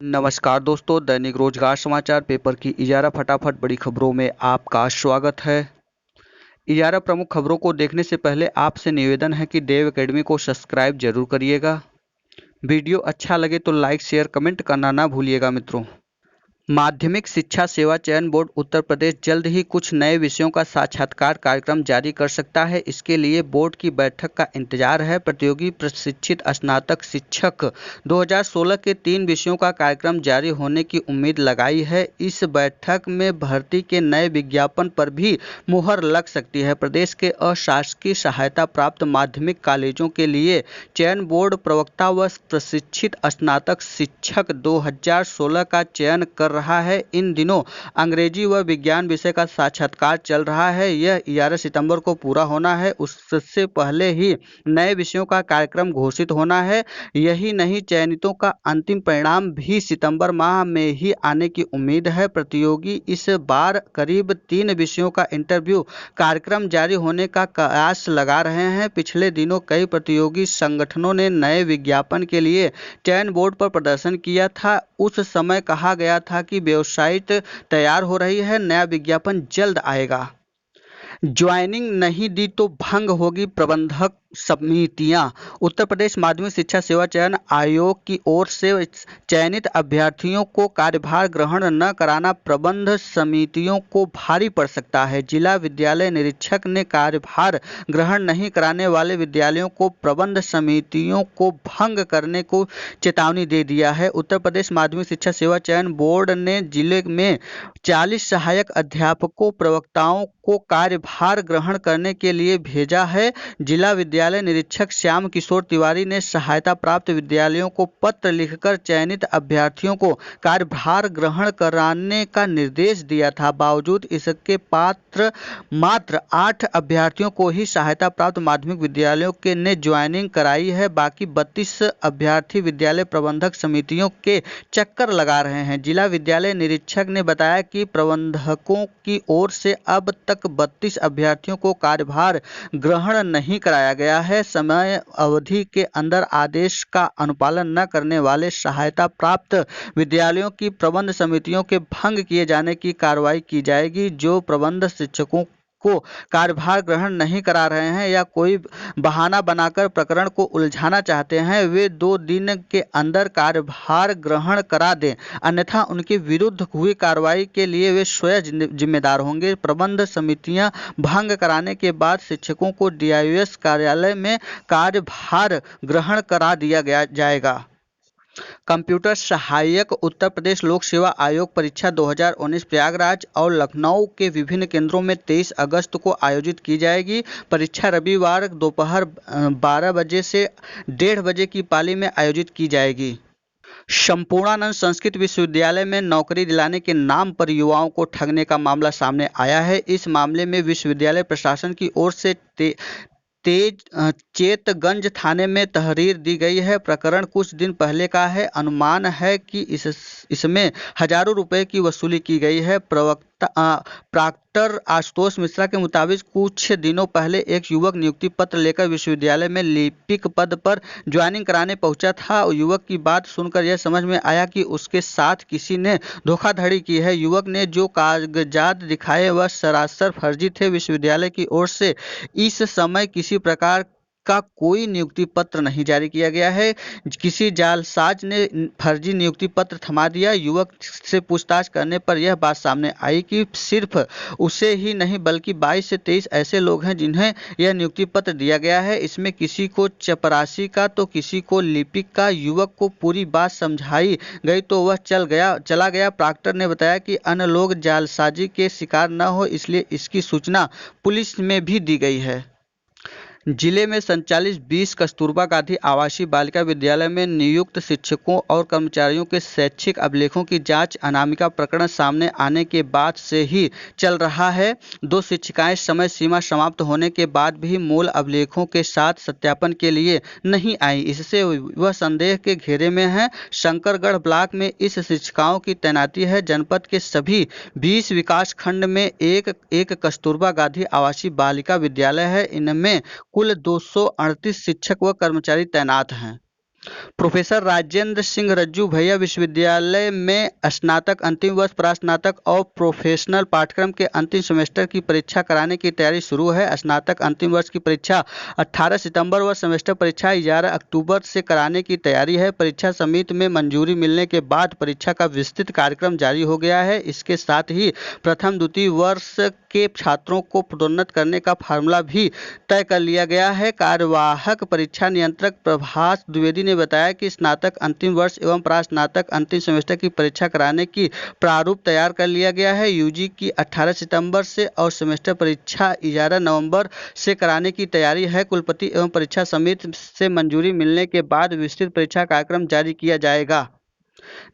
नमस्कार दोस्तों, दैनिक रोजगार समाचार पेपर की इजारा फटाफट बड़ी खबरों में आपका स्वागत है। इजारा प्रमुख खबरों को देखने से पहले आपसे निवेदन है कि देव एकेडमी को सब्सक्राइब जरूर करिएगा। वीडियो अच्छा लगे तो लाइक शेयर कमेंट करना ना भूलिएगा मित्रों। माध्यमिक शिक्षा सेवा चयन बोर्ड उत्तर प्रदेश जल्द ही कुछ नए विषयों का साक्षात्कार कार्यक्रम जारी कर सकता है। इसके लिए बोर्ड की बैठक का इंतजार है। प्रतियोगी प्रशिक्षित स्नातक शिक्षक 2016 के 3 विषयों का कार्यक्रम जारी होने की उम्मीद लगाई है। इस बैठक में भर्ती के नए विज्ञापन पर भी मुहर लग सकती है। प्रदेश के अशासकीय सहायता प्राप्त माध्यमिक कॉलेजों के लिए चयन बोर्ड प्रवक्ता व प्रशिक्षित स्नातक शिक्षक 2016 का चयन कर रहा है। इन दिनों अंग्रेजी व विज्ञान विषय का साक्षात्कार चल रहा है। यह 11 सितंबर को पूरा होना है। उससे पहले ही नए विषयों का कार्यक्रम घोषित होना है। यही नहीं, चयनितों का अंतिम परिणाम भी सितंबर माह में ही आने की उम्मीद है। प्रतियोगी इस बार करीब 3 विषयों का इंटरव्यू कार्यक्रम जारी होने का कयास लगा रहे हैं। पिछले दिनों कई प्रतियोगी संगठनों ने नए विज्ञापन के लिए चयन बोर्ड पर प्रदर्शन किया था। उस समय कहा गया था कि वेबसाइट तैयार हो रही है, नया विज्ञापन जल्द आएगा। ज्वाइनिंग नहीं दी तो भंग होगी प्रबंधक समितियां। उत्तर प्रदेश माध्यमिक शिक्षा सेवा चयन आयोग की ओर से चयनित अभ्यर्थियों को कार्यभार ग्रहण न कराना प्रबंध समितियों को भारी पड़ सकता है। जिला विद्यालय निरीक्षक ने कार्यभार ग्रहण नहीं कराने वाले विद्यालयों को प्रबंध समितियों को भंग करने को चेतावनी दे दिया है। उत्तर प्रदेश माध्यमिक शिक्षा सेवा चयन बोर्ड ने जिले में 40 सहायक अध्यापकों प्रवक्ताओं को कार्यभार ग्रहण करने के लिए भेजा है। जिला विद्यालय निरीक्षक श्याम किशोर तिवारी ने सहायता प्राप्त विद्यालयों को पत्र लिखकर चयनित अभ्यर्थियों को कार्यभार ग्रहण कराने का निर्देश दिया था। बावजूद इसके मात्र 8 अभ्यर्थियों को ही सहायता प्राप्त माध्यमिक विद्यालयों के ने ज्वाइनिंग कराई है। बाकी 32 अभ्यर्थी विद्यालय प्रबंधक समितियों के चक्कर लगा रहे हैं। जिला विद्यालय निरीक्षक ने बताया कि प्रबंधकों की ओर से अब तक 32 अभ्यर्थियों को कार्यभार ग्रहण नहीं कराया गया है। समय अवधि के अंदर आदेश का अनुपालन न करने वाले सहायता प्राप्त विद्यालयों की प्रबंध समितियों के भंग किए जाने की कार्रवाई की जाएगी। जो प्रबंध शिक्षकों को कार्यभार ग्रहण नहीं करा रहे हैं या कोई बहाना बनाकर प्रकरण को उलझाना चाहते हैं, वे 2 दिन के अंदर कार्यभार ग्रहण करा दें, अन्यथा उनके विरुद्ध हुई कार्रवाई के लिए वे स्वयं जिम्मेदार होंगे। प्रबंध समितियां भंग कराने के बाद शिक्षकों को डीआईओएस कार्यालय में कार्यभार ग्रहण करा दिया जाएगा। कंप्यूटर सहायक उत्तर प्रदेश लोक सेवा आयोग परीक्षा 2019 प्रयागराज और लखनऊ के विभिन्न केंद्रों में 23 अगस्त को आयोजित की जाएगी। परीक्षा रविवार दोपहर 12 बजे से 1:30 बजे की पाली में आयोजित की जाएगी। संपूर्णानंद संस्कृत विश्वविद्यालय में नौकरी दिलाने के नाम पर युवाओं को ठगने का मामला सामने आया है। इस मामले में विश्वविद्यालय प्रशासन की ओर से चेतगंज थाने में तहरीर दी गई है। प्रकरण कुछ दिन पहले का है। अनुमान है कि इसमें हजारों रुपए की वसूली की गई है। प्रॉक्टर आशुतोष मिश्रा के मुताबिक कुछ दिनों पहले एक युवक नियुक्ति पत्र लेकर विश्वविद्यालय में लिपिक पद पर ज्वाइनिंग कराने पहुंचा था। युवक की बात सुनकर यह समझ में आया कि उसके साथ किसी ने धोखाधड़ी की है। युवक ने जो कागजात दिखाए वह सरासर फर्जी थे। विश्वविद्यालय की ओर से इस समय किसी प्रकार का कोई नियुक्ति पत्र नहीं जारी किया गया है। किसी जालसाज ने फर्जी नियुक्ति पत्र थमा दिया। युवक से पूछताछ करने पर यह बात सामने आई कि सिर्फ उसे ही नहीं बल्कि 22 से 23 ऐसे लोग हैं जिन्हें यह नियुक्ति पत्र दिया गया है। इसमें किसी को चपरासी का तो किसी को लिपिक का। युवक को पूरी बात समझाई गई तो वह चला गया। प्रॉक्टर ने बताया कि अन्य लोग जालसाजी के शिकार न हो इसलिए इसकी सूचना पुलिस में भी दी गई है। जिले में संचालित 20 कस्तूरबा गांधी आवासीय बालिका विद्यालय में नियुक्त शिक्षकों और कर्मचारियों के शैक्षिक अभिलेखों की जांच अनामिका प्रकरण सामने आने के बाद से ही चल रहा है। 2 शिक्षिकाएं समय सीमा समाप्त होने के बाद भी मूल अभिलेखों के साथ सत्यापन के लिए नहीं आई। इससे वह संदेह के घेरे में है। शंकरगढ़ ब्लॉक में इस शिक्षिकाओं की तैनाती है। जनपद के सभी 20 विकास खंड में एक कस्तूरबा गांधी आवासीय बालिका विद्यालय है। इनमें कुल 238 शिक्षक व कर्मचारी तैनात हैं। प्रोफेसर राजेंद्र सिंह रज्जू भैया विश्वविद्यालय में स्नातक अंतिम वर्ष, प्रास्नातक और प्रोफेशनल पाठ्यक्रम के अंतिम सेमेस्टर की परीक्षा कराने की तैयारी शुरू है। स्नातक अंतिम वर्ष की परीक्षा 18 सितंबर व सेमेस्टर परीक्षा 11 अक्टूबर से कराने की तैयारी है। परीक्षा समिति में मंजूरी मिलने के बाद परीक्षा का विस्तृत कार्यक्रम जारी हो गया है। इसके साथ ही प्रथम द्वितीय वर्ष के छात्रों को प्रोन्नत करने का फार्मूला भी तय कर लिया गया है। कार्यवाहक परीक्षा नियंत्रक प्रभास द्विवेदी ने बताया कि स्नातक अंतिम वर्ष एवं प्रास्नातक अंतिम सेमेस्टर की परीक्षा कराने की प्रारूप तैयार कर लिया गया है। यूजी की 18 सितंबर से और सेमेस्टर परीक्षा 11 नवंबर से कराने की तैयारी है। कुलपति एवं परीक्षा समिति से मंजूरी मिलने के बाद विस्तृत परीक्षा कार्यक्रम जारी किया जाएगा।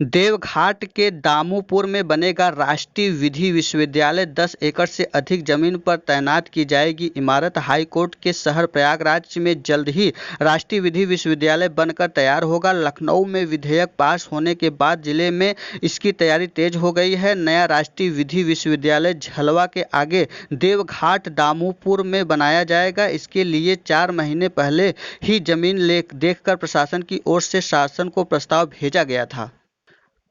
देवघाट के दामूपुर में बनेगा राष्ट्रीय विधि विश्वविद्यालय। 10 एकड़ से अधिक जमीन पर तैनात की जाएगी इमारत। हाई कोर्ट के शहर प्रयागराज में जल्द ही राष्ट्रीय विधि विश्वविद्यालय बनकर तैयार होगा। लखनऊ में विधेयक पास होने के बाद जिले में इसकी तैयारी तेज हो गई है। नया राष्ट्रीय विधि विश्वविद्यालय झलवा के आगे देवघाट दामूपुर में बनाया जाएगा। इसके लिए 4 महीने पहले ही जमीन देखकर प्रशासन की ओर से शासन को प्रस्ताव भेजा गया था।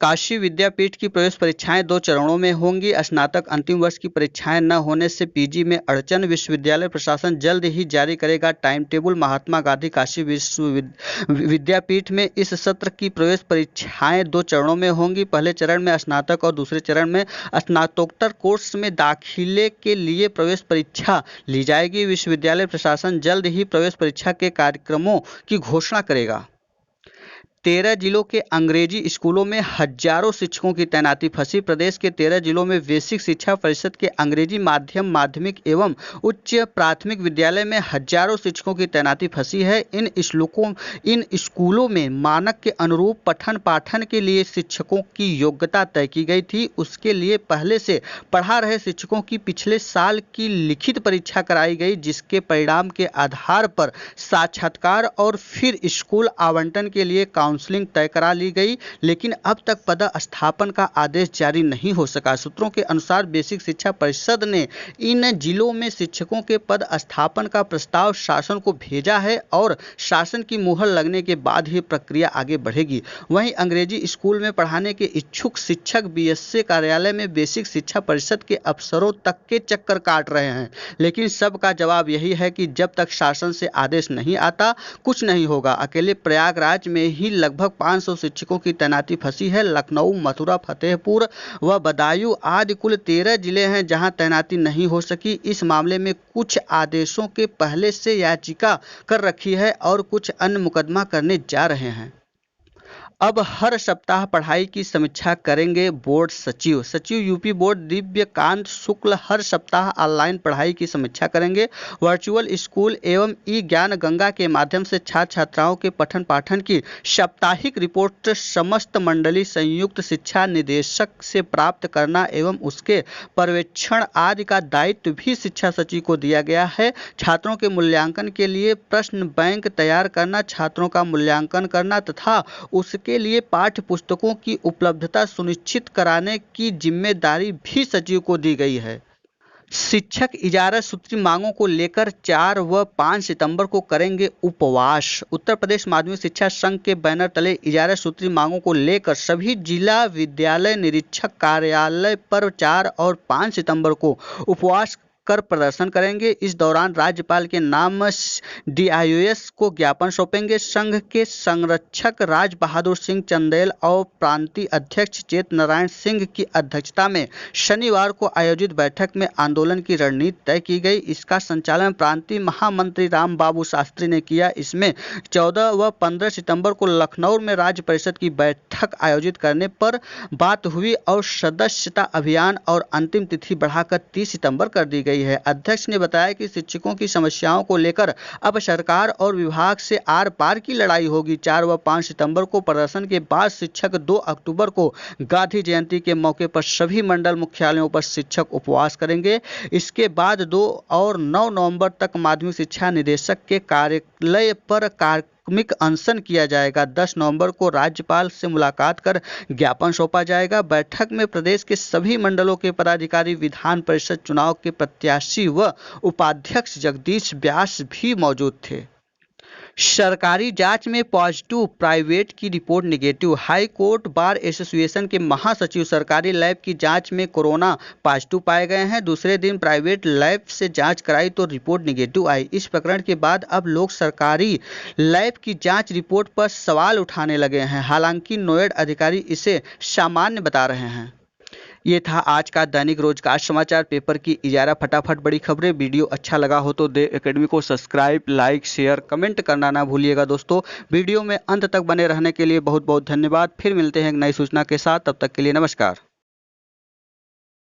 काशी विद्यापीठ की प्रवेश परीक्षाएं 2 चरणों में होंगी। स्नातक अंतिम वर्ष की परीक्षाएं न होने से पीजी में अड़चन। विश्वविद्यालय प्रशासन जल्द ही जारी करेगा टाइम टेबल। महात्मा गांधी काशी विद्यापीठ में इस सत्र की प्रवेश परीक्षाएं 2 चरणों में होंगी। पहले चरण में स्नातक और दूसरे चरण में स्नातकोत्तर कोर्स में दाखिले के लिए प्रवेश परीक्षा ली जाएगी। विश्वविद्यालय प्रशासन जल्द ही प्रवेश परीक्षा के कार्यक्रमों की घोषणा करेगा। 13 जिलों के अंग्रेजी स्कूलों में हजारों शिक्षकों की तैनाती फंसी। प्रदेश के 13 जिलों में बेसिक शिक्षा परिषद के अंग्रेजी माध्यम माध्यमिक एवं उच्च प्राथमिक विद्यालय में हजारों शिक्षकों की तैनाती फंसी है। इन स्कूलों में मानक के अनुरूप पठन पाठन के लिए शिक्षकों की योग्यता तय की गई थी। उसके लिए पहले से पढ़ा रहे शिक्षकों की पिछले साल की लिखित परीक्षा कराई गई, जिसके परिणाम के आधार पर साक्षात्कार और फिर स्कूल आवंटन के लिए काउंसलिंग तय करा ली गई, लेकिन अब तक पदस्थापन का आदेश जारी नहीं हो सका। सूत्रों के अनुसार बेसिक शिक्षा परिषद ने इन जिलों में शिक्षकों के पदस्थापन का प्रस्ताव शासन को भेजा है और शासन की मुहर लगने के बाद ही प्रक्रिया आगे बढ़ेगी। वहीं अंग्रेजी स्कूल में पढ़ाने के इच्छुक शिक्षक बीएससी कार्यालय में बेसिक शिक्षा परिषद के अफसरों तक के चक्कर काट रहे हैं, लेकिन सबका जवाब यही है कि जब तक शासन से आदेश नहीं आता कुछ नहीं होगा। अकेले प्रयागराज में ही लगभग 500 शिक्षकों की तैनाती फंसी है। लखनऊ, मथुरा, फतेहपुर व बदायूं आदि कुल 13 जिले हैं जहां तैनाती नहीं हो सकी। इस मामले में कुछ आदेशों के पहले से याचिका कर रखी है और कुछ अन्य मुकदमा करने जा रहे हैं। अब हर सप्ताह पढ़ाई की समीक्षा करेंगे बोर्ड सचिव। यूपी बोर्ड दिव्यकांत शुक्ल हर सप्ताह ऑनलाइन पढ़ाई की समीक्षा करेंगे। वर्चुअल स्कूल एवं ई ज्ञान गंगा के माध्यम से छात्र छात्राओं के पठन पाठन की साप्ताहिक रिपोर्ट समस्त मंडली संयुक्त शिक्षा निदेशक से प्राप्त करना एवं उसके पर्यवेक्षण आदि का दायित्व भी शिक्षा सचिव को दिया गया है। छात्रों के मूल्यांकन के लिए प्रश्न बैंक तैयार करना, छात्रों का मूल्यांकन करना तथा उसके के लिए पाठ्य पुस्तकों की उपलब्धता सुनिश्चित कराने की जिम्मेदारी भी सचिव को दी गई है। शिक्षक इजारा सूत्री मांगों को लेकर 4 व 5 सितंबर को करेंगे उपवास। उत्तर प्रदेश माध्यमिक शिक्षा संघ के बैनर तले इजारा सूत्री मांगों को लेकर सभी जिला विद्यालय निरीक्षक कार्यालय पर 4 और 5 सितंबर को उपवास कर प्रदर्शन करेंगे। इस दौरान राज्यपाल के नाम डीआईओएस को ज्ञापन सौंपेंगे। संघ के संरक्षक राज बहादुर सिंह चंदेल और प्रांतीय अध्यक्ष चेत नारायण सिंह की अध्यक्षता में शनिवार को आयोजित बैठक में आंदोलन की रणनीति तय की गई। इसका संचालन प्रांतीय महामंत्री राम बाबू शास्त्री ने किया। इसमें 14 व 15 सितंबर को लखनऊ में राज्य परिषद की बैठक आयोजित करने पर बात हुई और सदस्यता अभियान और अंतिम तिथि बढ़ाकर 30 सितंबर कर दी गई है। अध्यक्ष ने बताया कि शिक्षकों की समस्याओं को लेकर अब सरकार और विभाग से आर पार की लड़ाई होगी। 4 व 5 सितंबर को प्रदर्शन के बाद शिक्षक 2 अक्टूबर को गांधी जयंती के मौके पर सभी मंडल मुख्यालयों पर शिक्षक उपवास करेंगे। इसके बाद 2 और 9 नवंबर तक माध्यमिक शिक्षा निदेशक के कार्यालय पर प्राथमिक अनशन किया जाएगा। 10 नवंबर को राज्यपाल से मुलाकात कर ज्ञापन सौंपा जाएगा। बैठक में प्रदेश के सभी मंडलों के पदाधिकारी, विधान परिषद चुनाव के प्रत्याशी व उपाध्यक्ष जगदीश व्यास भी मौजूद थे। सरकारी जांच में पॉजिटिव, प्राइवेट की report negative. High court bar association के महासचिव सरकारी लैब की जांच में कोरोना पॉजिटिव पाए गए हैं। दूसरे दिन प्राइवेट लैब से जांच कराई तो रिपोर्ट निगेटिव आई। इस प्रकरण के बाद अब लोग सरकारी लैब की जांच रिपोर्ट पर सवाल उठाने लगे हैं। हालांकि नोएडा अधिकारी इसे सामान्य बता रहे हैं। ये था आज का दैनिक रोजगार समाचार पेपर की इजारा फटाफट बड़ी खबरें। वीडियो अच्छा लगा हो तो देव एकेडमी को सब्सक्राइब, लाइक, शेयर, कमेंट करना ना भूलिएगा दोस्तों। वीडियो में अंत तक बने रहने के लिए बहुत बहुत धन्यवाद। फिर मिलते हैं एक नई सूचना के साथ, तब तक के लिए नमस्कार।